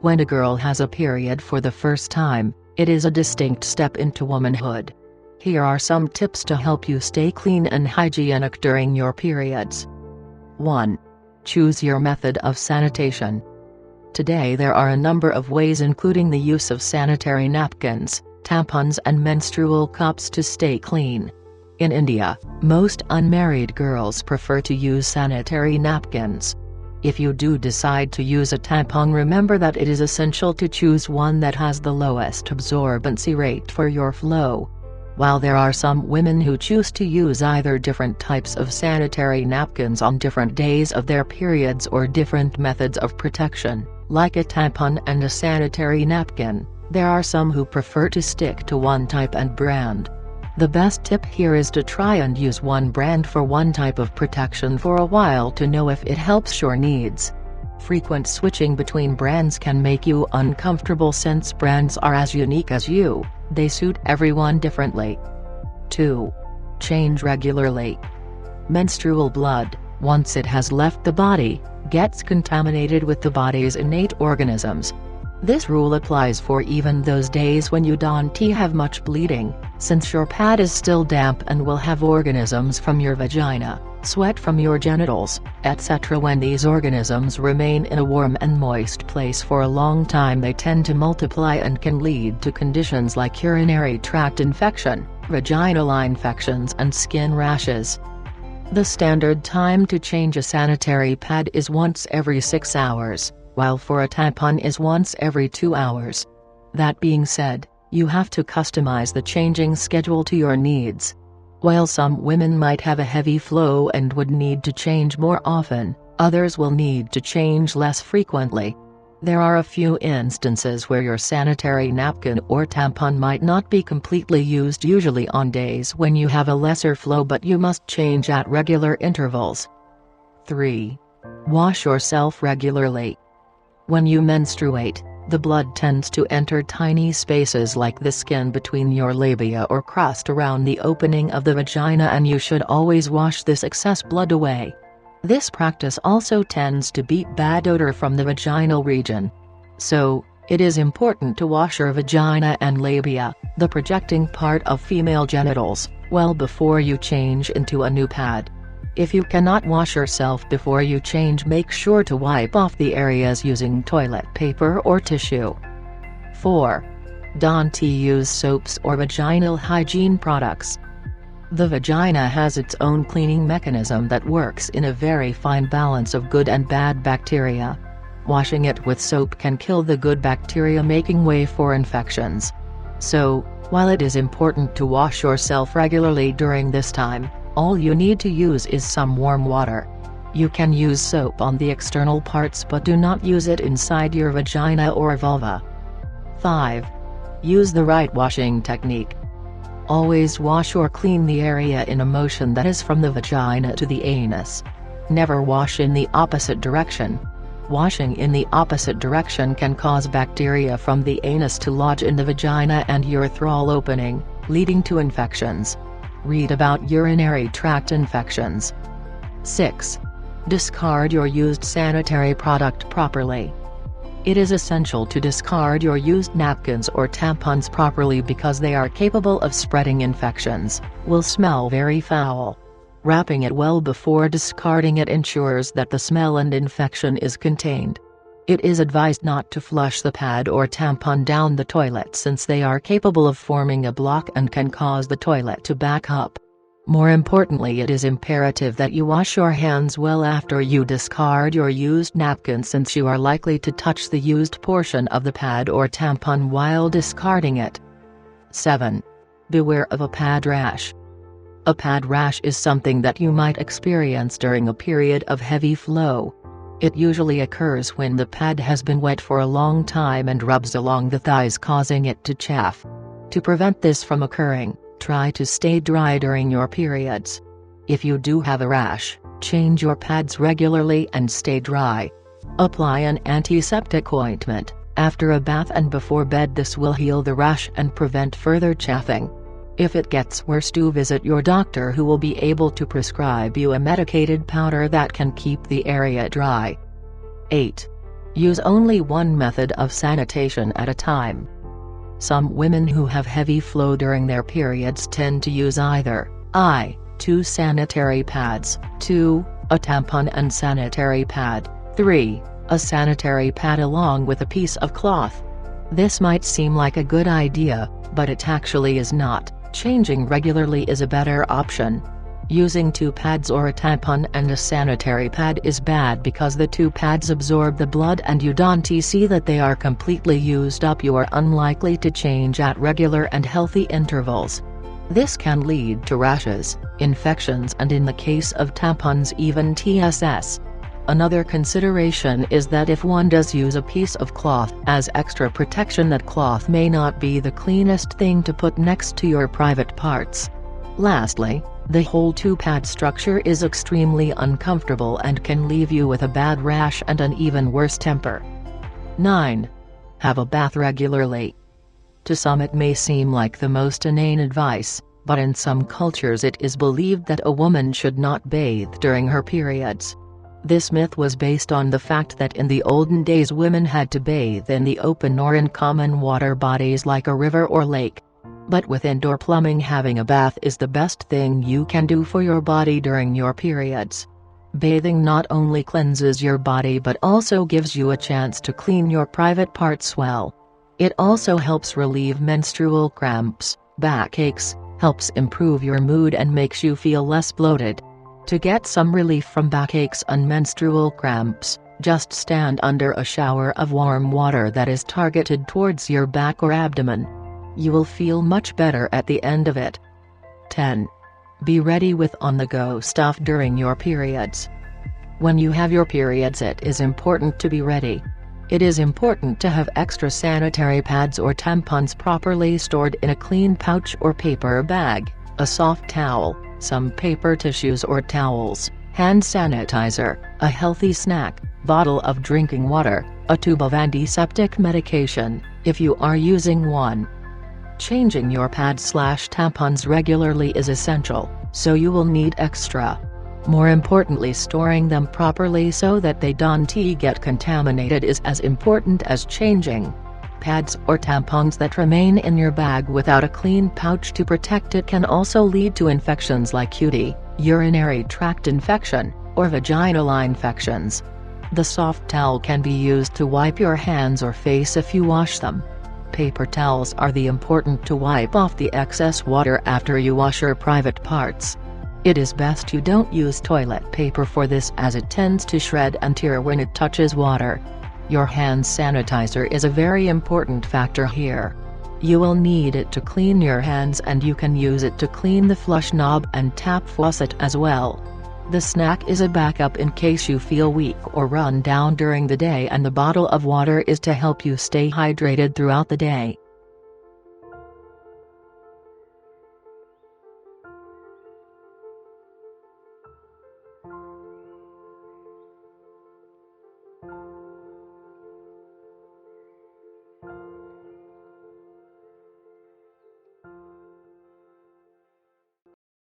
When a girl has a period for the first time, it is a distinct step into womanhood. Here are some tips to help you stay clean and hygienic during your periods. 1. Choose your method of sanitation. Today there are a number of ways, including the use of sanitary napkins, tampons and menstrual cups, to stay clean. In India, most unmarried girls prefer to use sanitary napkins. If you do decide to use a tampon, remember that it is essential to choose one that has the lowest absorbency rate for your flow. While there are some women who choose to use either different types of sanitary napkins on different days of their periods or different methods of protection, like a tampon and a sanitary napkin, there are some who prefer to stick to one type and brand. The best tip here is to try and use one brand for one type of protection for a while to know if it helps your needs. Frequent switching between brands can make you uncomfortable since brands are as unique as you, they suit everyone differently. 2. Change regularly. Menstrual blood, once it has left the body, gets contaminated with the body's innate organisms. This rule applies for even those days when you don't have much bleeding, since your pad is still damp and will have organisms from your vagina, sweat from your genitals, etc. When these organisms remain in a warm and moist place for a long time, they tend to multiply and can lead to conditions like urinary tract infection, vaginal infections and skin rashes. The standard time to change a sanitary pad is once every 6 hours, while for a tampon is once every 2 hours. That being said, you have to customize the changing schedule to your needs. While some women might have a heavy flow and would need to change more often, others will need to change less frequently. There are a few instances where your sanitary napkin or tampon might not be completely used, usually on days when you have a lesser flow, but you must change at regular intervals. 3. Wash yourself regularly. When you menstruate, the blood tends to enter tiny spaces like the skin between your labia or crust around the opening of the vagina, and you should always wash this excess blood away. This practice also tends to beat bad odor from the vaginal region. So, it is important to wash your vagina and labia, the projecting part of female genitals, well before you change into a new pad. If you cannot wash yourself before you change, make sure to wipe off the areas using toilet paper or tissue. 4. Don't use soaps or vaginal hygiene products. The vagina has its own cleaning mechanism that works in a very fine balance of good and bad bacteria. Washing it with soap can kill the good bacteria, making way for infections. So, while it is important to wash yourself regularly during this time, all you need to use is some warm water. You can use soap on the external parts, but do not use it inside your vagina or vulva. 5. Use the right washing technique. Always wash or clean the area in a motion that is from the vagina to the anus. Never wash in the opposite direction. Washing in the opposite direction can cause bacteria from the anus to lodge in the vagina and urethral opening, leading to infections. Read about urinary tract infections. 6. Discard your used sanitary product properly. It is essential to discard your used napkins or tampons properly because they are capable of spreading infections, will smell very foul. Wrapping it well before discarding it ensures that the smell and infection is contained. It is advised not to flush the pad or tampon down the toilet since they are capable of forming a block and can cause the toilet to back up. More importantly, it is imperative that you wash your hands well after you discard your used napkin, since you are likely to touch the used portion of the pad or tampon while discarding it. 7. Beware of a pad rash. A pad rash is something that you might experience during a period of heavy flow. It usually occurs when the pad has been wet for a long time and rubs along the thighs, causing it to chafe. To prevent this from occurring, try to stay dry during your periods. If you do have a rash, change your pads regularly and stay dry. Apply an antiseptic ointment after a bath and before bed. This will heal the rash and prevent further chafing. If it gets worse, do visit your doctor, who will be able to prescribe you a medicated powder that can keep the area dry. 8. Use only one method of sanitation at a time. Some women who have heavy flow during their periods tend to use either 2 sanitary pads, 2, a tampon and sanitary pad, 3, a sanitary pad along with a piece of cloth. This might seem like a good idea, but it actually is not. Changing regularly is a better option. Using 2 pads or a tampon and a sanitary pad is bad because the 2 pads absorb the blood and you don't see that they are completely used up. You are unlikely to change at regular and healthy intervals. This can lead to rashes, infections and in the case of tampons even TSS. Another consideration is that if one does use a piece of cloth as extra protection, that cloth may not be the cleanest thing to put next to your private parts. Lastly, the whole 2-pad structure is extremely uncomfortable and can leave you with a bad rash and an even worse temper. 9. Have a bath regularly. To some it may seem like the most inane advice, but in some cultures it is believed that a woman should not bathe during her periods. This myth was based on the fact that in the olden days women had to bathe in the open or in common water bodies like a river or lake. But with indoor plumbing, having a bath is the best thing you can do for your body during your periods. Bathing not only cleanses your body but also gives you a chance to clean your private parts well. It also helps relieve menstrual cramps, backaches, helps improve your mood and makes you feel less bloated. To get some relief from backaches and menstrual cramps, just stand under a shower of warm water that is targeted towards your back or abdomen. You will feel much better at the end of it. 10. Be ready with on-the-go stuff during your periods. When you have your periods, it is important to be ready. It is important to have extra sanitary pads or tampons properly stored in a clean pouch or paper bag, a soft towel, some paper tissues or towels, hand sanitizer, a healthy snack, bottle of drinking water, a tube of antiseptic medication, if you are using one. Changing your pads/tampons regularly is essential, so you will need extra. More importantly, storing them properly so that they don't get contaminated is as important as changing. Pads or tampons that remain in your bag without a clean pouch to protect it can also lead to infections like UTI, urinary tract infection, or vaginal infections. The soft towel can be used to wipe your hands or face if you wash them. Paper towels are important to wipe off the excess water after you wash your private parts. It is best you don't use toilet paper for this as it tends to shred and tear when it touches water. Your hand sanitizer is a very important factor here. You will need it to clean your hands and you can use it to clean the flush knob and tap faucet as well. The snack is a backup in case you feel weak or run down during the day, and the bottle of water is to help you stay hydrated throughout the day.